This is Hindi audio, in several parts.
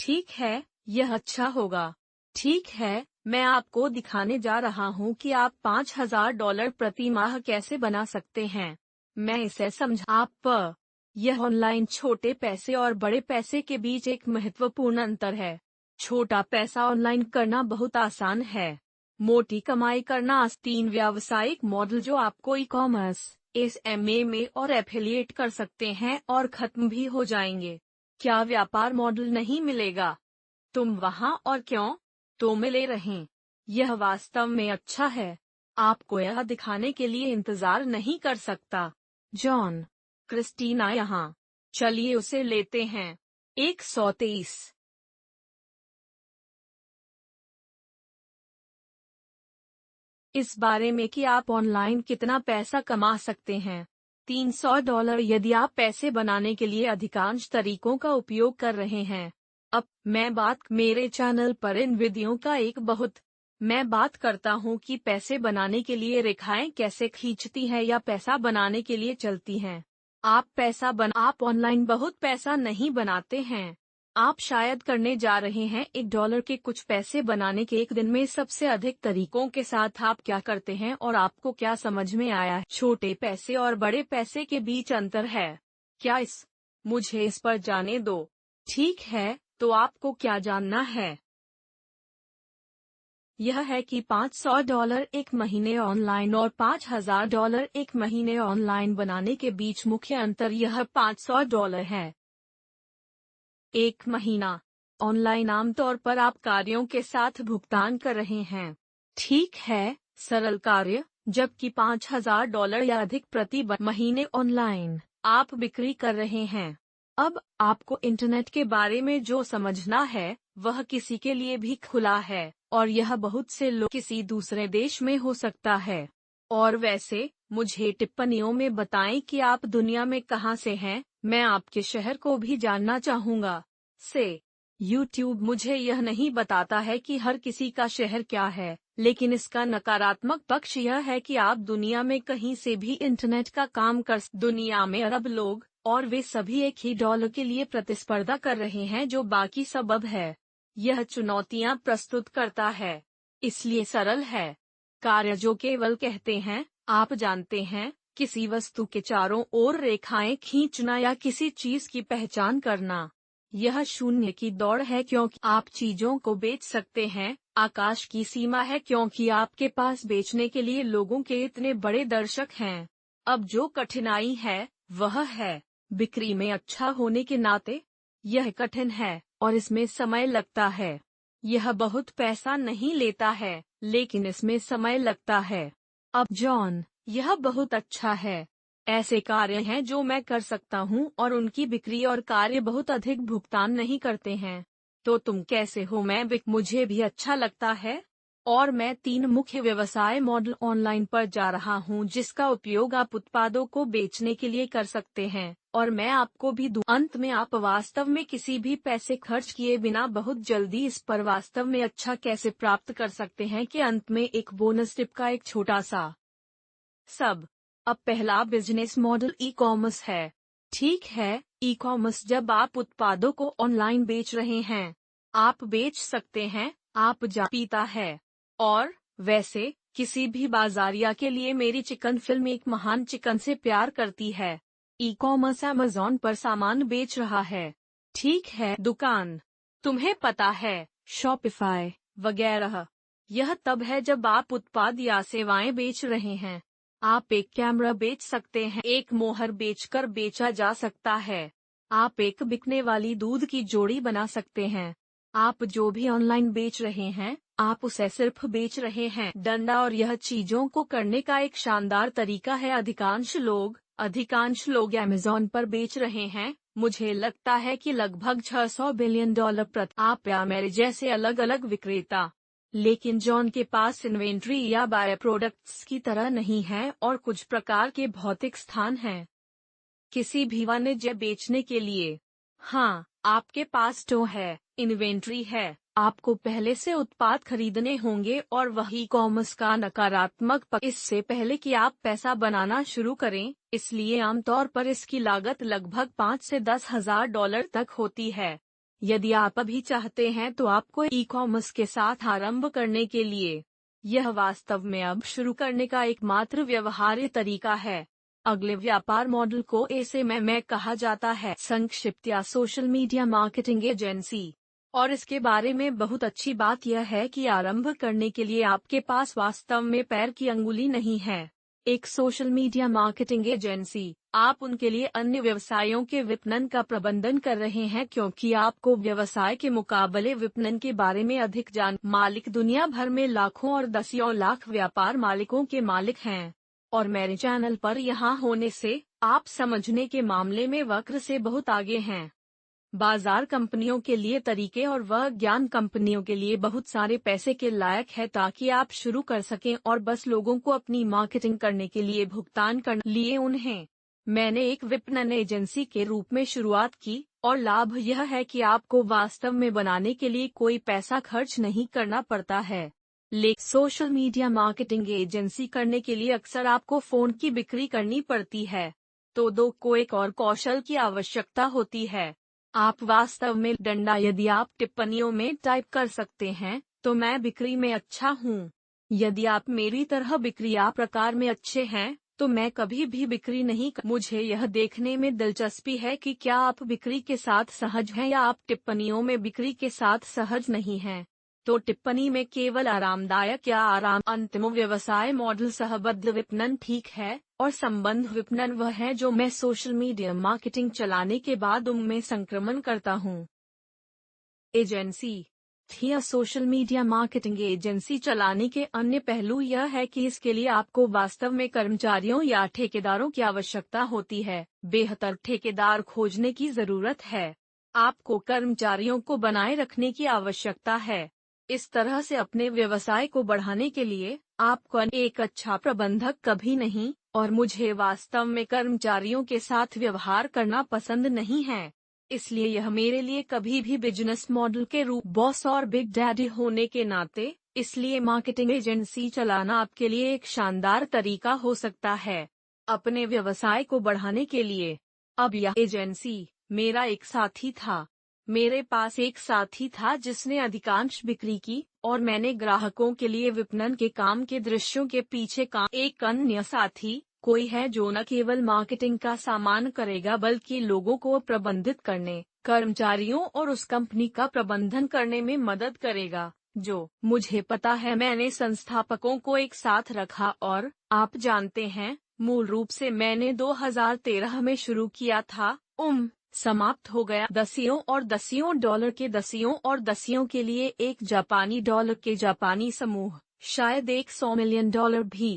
ठीक है, यह अच्छा होगा। ठीक है, मैं आपको दिखाने जा रहा हूँ कि आप $5000 प्रति माह कैसे बना सकते हैं। मैं इसे यह ऑनलाइन छोटे पैसे और बड़े पैसे के बीच एक महत्वपूर्ण अंतर है। छोटा पैसा ऑनलाइन करना बहुत आसान है। मोटी कमाई करना 3 व्यावसायिक मॉडल जो आपको ई कॉमर्स, एसएमए में और एफिलिएट कर सकते हैं और खत्म भी हो जाएंगे। क्या व्यापार मॉडल नहीं मिलेगा? तुम वहाँ और क्यों? तो मिले रहें। यह वास्तव में अच्छा है। आपको यह दिखाने के लिए इंतजार नहीं कर सकता। जॉन, क्रिस्टीना यहाँ। चलिए उसे लेते हैं। 123। इस बारे में कि आप ऑनलाइन कितना पैसा कमा सकते हैं। $300 यदि आप पैसे बनाने के लिए अधिकांश तरीकों का उपयोग कर रहे हैं। अब मैं बात मेरे चैनल पर इन विधियों का मैं बात करता हूँ कि पैसे बनाने के लिए रेखाएं कैसे खींचती हैं या पैसा बनाने के लिए चलती हैं। आप ऑनलाइन बहुत पैसा नहीं बनाते हैं। आप शायद करने जा रहे हैं $1 के कुछ पैसे बनाने के एक दिन में। सबसे अधिक तरीकों के साथ आप क्या करते हैं और आपको क्या समझ में आया है? छोटे पैसे और बड़े पैसे के बीच अंतर है। मुझे इस पर जाने दो। ठीक है, तो आपको क्या जानना है? यह है कि $500 एक महीने ऑनलाइन और $5000 एक महीने ऑनलाइन बनाने के बीच मुख्य अंतर यह $500 है। एक महीना ऑनलाइन आमतौर पर आप कार्यों के साथ भुगतान कर रहे हैं। ठीक है, सरल कार्य, जबकि $5000 या अधिक प्रति महीने ऑनलाइन आप बिक्री कर रहे हैं। अब आपको इंटरनेट के बारे में जो समझना है वह किसी के लिए भी खुला है और यह बहुत से लोग किसी दूसरे देश में हो सकता है। और वैसे मुझे टिप्पणियों में बताएं कि आप दुनिया में कहां से हैं। मैं आपके शहर को भी जानना चाहूंगा। YouTube मुझे यह नहीं बताता है कि हर किसी का शहर क्या है, लेकिन इसका नकारात्मक पक्ष यह है कि आप दुनिया में कहीं से भी इंटरनेट का काम कर दुनिया में अरब लोग और वे सभी एक ही डॉलर के लिए प्रतिस्पर्धा कर रहे हैं जो बाकी सबब है। यह चुनौतियां प्रस्तुत करता है, इसलिए सरल है। कार्य जो केवल कहते हैं, आप जानते हैं, किसी वस्तु के चारों ओर रेखाएं खींचना या किसी चीज की पहचान करना। यह शून्य की दौड़ है क्योंकि आप चीजों को बेच सकते हैं, आकाश की सीमा है क्योंकि आपके पास बेचने के लिए लोगों के इतने बड़े दर्शक हैं। अब जो कठिनाई है, वह है बिक्री में अच्छा होने के नाते। यह कठिन है और इसमें समय लगता है। यह बहुत पैसा नहीं लेता है, लेकिन इसमें समय लगता है। अब जॉन, यह बहुत अच्छा है। ऐसे कार्य हैं जो मैं कर सकता हूं और उनकी बिक्री और कार्य बहुत अधिक भुगतान नहीं करते हैं। तो तुम कैसे हो? मुझे भी अच्छा लगता है। और मैं 3 मुख्य व्यवसाय मॉडल ऑनलाइन पर जा रहा हूं जिसका उपयोग आप उत्पादों को बेचने के लिए कर सकते हैं, और मैं आपको भी दूं। अंत में आप वास्तव में किसी भी पैसे खर्च किए बिना बहुत जल्दी इस पर वास्तव में अच्छा कैसे प्राप्त कर सकते हैं कि अंत में एक बोनस टिप का एक छोटा सा अब पहला बिजनेस मॉडल ई कॉमर्स है। ठीक है, ई कॉमर्स जब आप उत्पादों को ऑनलाइन बेच रहे हैं, आप बेच सकते हैं, आप पीता है। और वैसे किसी भी बाजारिया के लिए मेरी चिकन फिल्म एक महान चिकन से प्यार करती है। ई कॉमर्स अमेज़न पर सामान बेच रहा है। ठीक है, दुकान, तुम्हें पता है, शॉपिफाई वगैरह। यह तब है जब आप उत्पाद या सेवाएं बेच रहे हैं। आप एक कैमरा बेच सकते हैं, एक मोहर बेचकर बेचा जा सकता है। आप एक बिकने वाली दूध की जोड़ी बना सकते हैं। आप जो भी ऑनलाइन बेच रहे हैं, आप उसे सिर्फ बेच रहे हैं। डंडा और यह चीजों को करने का एक शानदार तरीका है। अधिकांश लोग अमेज़न पर बेच रहे हैं। मुझे लगता है कि लगभग $600 बिलियन प्रति। आप या मेरे जैसे अलग अलग विक्रेता। लेकिन जॉन के पास इन्वेंट्री या बाय प्रोडक्ट्स की तरह नहीं है और कुछ प्रकार के भौतिक स्थान हैं किसी भी वाणिज्य बेचने के लिए। हाँ, आपके पास स्टोर है, इन्वेंट्री है, आपको पहले से उत्पाद खरीदने होंगे और वही कॉमर्स का नकारात्मक पक्ष। इससे पहले कि आप पैसा बनाना शुरू करें, इसलिए आमतौर पर इसकी लागत लगभग $5 से $10,000 तक होती है। यदि आप अभी चाहते हैं तो आपको ई-कॉमर्स के साथ आरंभ करने के लिए यह वास्तव में अब शुरू करने का एकमात्र व्यवहार्य तरीका है। अगले व्यापार मॉडल को एसएमएम कहा जाता है, संक्षिप्त या सोशल मीडिया मार्केटिंग एजेंसी। और इसके बारे में बहुत अच्छी बात यह है कि आरंभ करने के लिए आपके पास वास्तव में पैर की अंगुली नहीं है। एक सोशल मीडिया मार्केटिंग एजेंसी, आप उनके लिए अन्य व्यवसायों के विपणन का प्रबंधन कर रहे हैं क्योंकि आपको व्यवसाय के मुकाबले विपणन के बारे में अधिक मालिक दुनिया भर में लाखों और दसियों लाख व्यापार मालिकों के मालिक हैं। और मेरे चैनल पर यहाँ होने से आप समझने के मामले में वक्र से बहुत आगे हैं। बाजार कंपनियों के लिए तरीके और वह ज्ञान कंपनियों के लिए बहुत सारे पैसे के लायक है ताकि आप शुरू कर सकें और बस लोगों को अपनी मार्केटिंग करने के लिए भुगतान कर लिए उन्हें। मैंने एक विपणन एजेंसी के रूप में शुरुआत की और लाभ यह है कि आपको वास्तव में बनाने के लिए कोई पैसा खर्च नहीं करना पड़ता है। लेकिन सोशल मीडिया मार्केटिंग एजेंसी करने के लिए अक्सर आपको फोन की बिक्री करनी पड़ती है। तो दो को एक और कौशल की आवश्यकता होती है। आप वास्तव में डंडा, यदि आप टिप्पणियों में टाइप कर सकते हैं तो मैं बिक्री में अच्छा हूँ। यदि आप मेरी तरह बिक्री या प्रकार में अच्छे हैं तो मैं कभी भी बिक्री नहीं मुझे यह देखने में दिलचस्पी है कि क्या आप बिक्री के साथ सहज हैं या आप टिप्पणियों में बिक्री के साथ सहज नहीं हैं। तो टिप्पणी में केवल आरामदायक या आराम। अंतिम व्यवसाय मॉडल सहबद्ध विपणन ठीक है, और संबंध विपणन वह है जो मैं सोशल मीडिया मार्केटिंग चलाने के बाद उनमें संक्रमण करता हूँ। एजेंसी या सोशल मीडिया मार्केटिंग एजेंसी चलाने के अन्य पहलू यह है कि इसके लिए आपको वास्तव में कर्मचारियों या ठेकेदारों की आवश्यकता होती है। बेहतर ठेकेदार खोजने की जरूरत है। आपको कर्मचारियों को बनाए रखने की आवश्यकता है। इस तरह से अपने व्यवसाय को बढ़ाने के लिए आपको एक अच्छा प्रबंधक कभी नहीं, और मुझे वास्तव में कर्मचारियों के साथ व्यवहार करना पसंद नहीं है। इसलिए यह मेरे लिए कभी भी बिजनेस मॉडल के रूप बॉस और बिग डैडी होने के नाते, इसलिए मार्केटिंग एजेंसी चलाना आपके लिए एक शानदार तरीका हो सकता है अपने व्यवसाय को बढ़ाने के लिए। अब यह एजेंसी मेरा एक साथी था। मेरे पास एक साथी था जिसने अधिकांश बिक्री की और मैंने ग्राहकों के लिए विपणन के काम के दृश्यों के पीछे काम। एक अन्य साथी कोई है जो न केवल मार्केटिंग का सामान करेगा बल्कि लोगों को प्रबंधित करने, कर्मचारियों और उस कंपनी का प्रबंधन करने में मदद करेगा। जो मुझे पता है मैंने संस्थापकों को एक साथ रखा और आप जानते हैं, मूल रूप से मैंने 2013 में शुरू किया था। समाप्त हो गया दसियों और दसियों डॉलर के दसियों और दसियों के लिए एक जापानी डॉलर के जापानी समूह, शायद $100 मिलियन भी।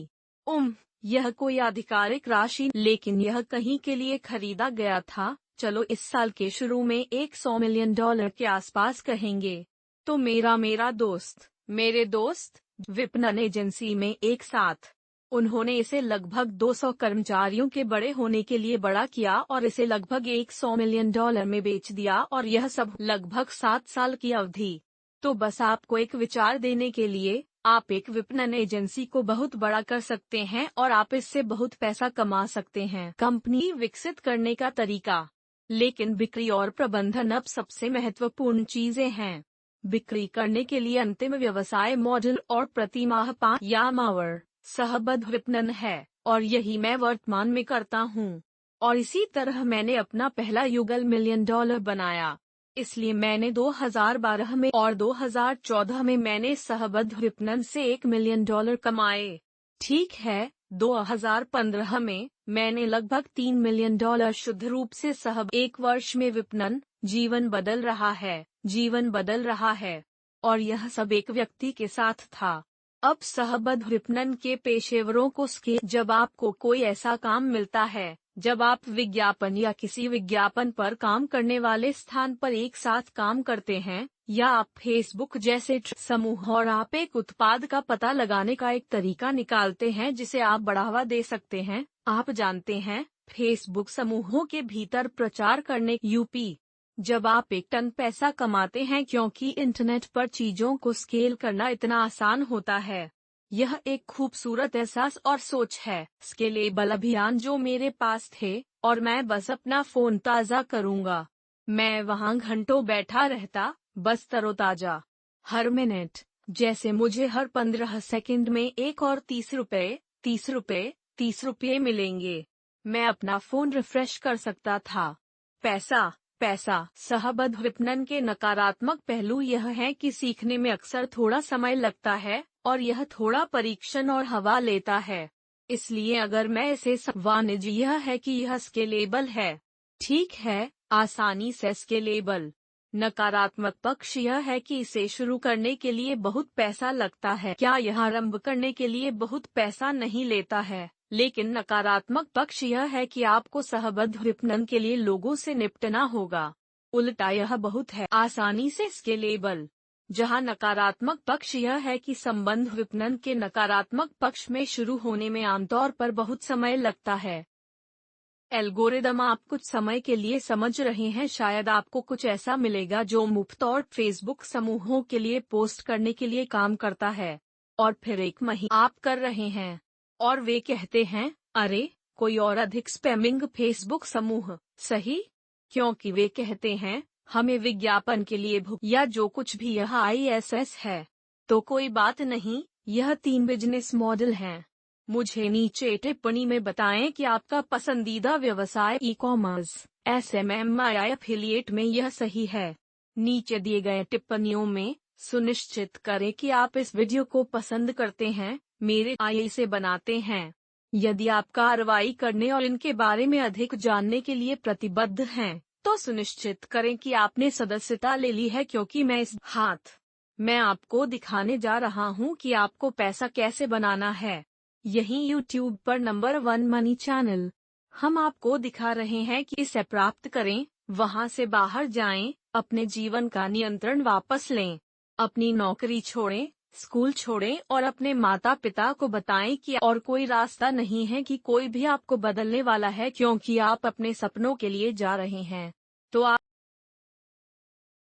यह कोई आधिकारिक राशि, लेकिन यह कहीं के लिए खरीदा गया था। चलो इस साल के शुरू में $100 मिलियन के आसपास कहेंगे। तो मेरा दोस्त, मेरे दोस्त विपणन एजेंसी में एक साथ, उन्होंने इसे लगभग 200 कर्मचारियों के बड़े होने के लिए बड़ा किया और इसे लगभग $100 मिलियन में बेच दिया, और यह सब लगभग 7 साल की अवधि। तो बस आपको एक विचार देने के लिए, आप एक विपणन एजेंसी को बहुत बड़ा कर सकते हैं और आप इससे बहुत पैसा कमा सकते हैं। कंपनी विकसित करने का तरीका। लेकिन बिक्री और प्रबंधन अब सबसे महत्वपूर्ण चीजें हैं। बिक्री करने के लिए अंतिम व्यवसाय मॉडल और प्रतिमाह 5 या मावर सहबद्ध विपणन है, और यही मैं वर्तमान में करता हूँ। और इसी तरह मैंने अपना पहला युगल $1 मिलियन बनाया। इसलिए मैंने 2012 में और 2014 में मैंने सहबद्ध विपणन से $1 मिलियन कमाए। ठीक है, 2015 में मैंने लगभग $3 मिलियन शुद्ध रूप से एक वर्ष में विपणन। जीवन बदल रहा है, जीवन बदल रहा है। और यह सब एक व्यक्ति के साथ था। अब सहबद्ध विपणन के पेशेवरों को स्केल। जब आपको कोई ऐसा काम मिलता है, जब आप विज्ञापन या किसी विज्ञापन पर काम करने वाले स्थान पर एक साथ काम करते हैं, या आप फेसबुक जैसे समूह, और आप एक उत्पाद का पता लगाने का एक तरीका निकालते हैं जिसे आप बढ़ावा दे सकते हैं। आप जानते हैं, फेसबुक समूहों के भीतर प्रचार करने यूपी। जब आप एक टन पैसा कमाते हैं क्योंकि इंटरनेट पर चीजों को स्केल करना इतना आसान होता है। यह एक खूबसूरत एहसास और सोच है। स्केलेबल अभियान जो मेरे पास थे, और मैं बस अपना फोन ताज़ा करूंगा। मैं वहाँ घंटों बैठा रहता, बस तरोताजा। हर मिनट, जैसे मुझे हर 15 सेकंड में 1 और 30 रुपए, 30 रुपए, 30 रुपये मिलेंगे। मैं अपना फोन रिफ्रेश कर सकता था। पैसा, पैसा। सहबद्ध विपणन के नकारात्मक पहलू यह है कि सीखने में अक्सर थोड़ा समय लगता है और यह थोड़ा परीक्षण और हवा लेता है। इसलिए अगर मैं इसे वाणिज्य यह है कि यह स्केलेबल है। ठीक है, आसानी से स्केलेबल। नकारात्मक पक्ष यह है कि इसे शुरू करने के लिए बहुत पैसा लगता है। क्या यह आरंभ करने के लिए बहुत पैसा नहीं लेता है, लेकिन नकारात्मक पक्ष यह है कि आपको सहबद्ध विपणन के लिए लोगों से निपटना होगा। उल्टा यह बहुत है आसानी से स्केलेबल। जहां नकारात्मक पक्ष यह है कि संबंध विपणन के नकारात्मक पक्ष में शुरू होने में आमतौर पर बहुत समय लगता है। एल्गोरिदम आप कुछ समय के लिए समझ रहे हैं, शायद आपको कुछ ऐसा मिलेगा जो मुफ्त और फेसबुक समूहों के लिए पोस्ट करने के लिए काम करता है। और फिर एक महीना आप कर रहे हैं और वे कहते हैं, अरे, कोई और अधिक स्पैमिंग फेसबुक समूह, सही? क्योंकि वे कहते हैं, हमें विज्ञापन के लिए या जो कुछ भी यह ISS है। तो कोई बात नहीं, यह 3 बिजनेस मॉडल हैं। मुझे नीचे टिप्पणी में बताएं कि आपका पसंदीदा व्यवसाय ई-कॉमर्स, SMM या एफिलिएट में यह सही है। नीचे दिए गए टिप्पणियों में सुनिश्चित करें कि आप इस वीडियो को पसंद करते हैं, मेरे आइए इसे बनाते हैं। यदि आप कार्रवाई करने और इनके बारे में अधिक जानने के लिए प्रतिबद्ध हैं, तो सुनिश्चित करें कि आपने सदस्यता ले ली है, क्योंकि मैं आपको दिखाने जा रहा हूं कि आपको पैसा कैसे बनाना है। यही YouTube पर नंबर 1 मनी चैनल। हम आपको दिखा रहे हैं कि इसे प्राप्त करें, वहां से बाहर जाएं, अपने जीवन का नियंत्रण वापस लें, अपनी नौकरी छोड़ें, स्कूल छोड़ें और अपने माता पिता को बताएं कि और कोई रास्ता नहीं है कि कोई भी आपको बदलने वाला है, क्योंकि आप अपने सपनों के लिए जा रहे हैं। तो आप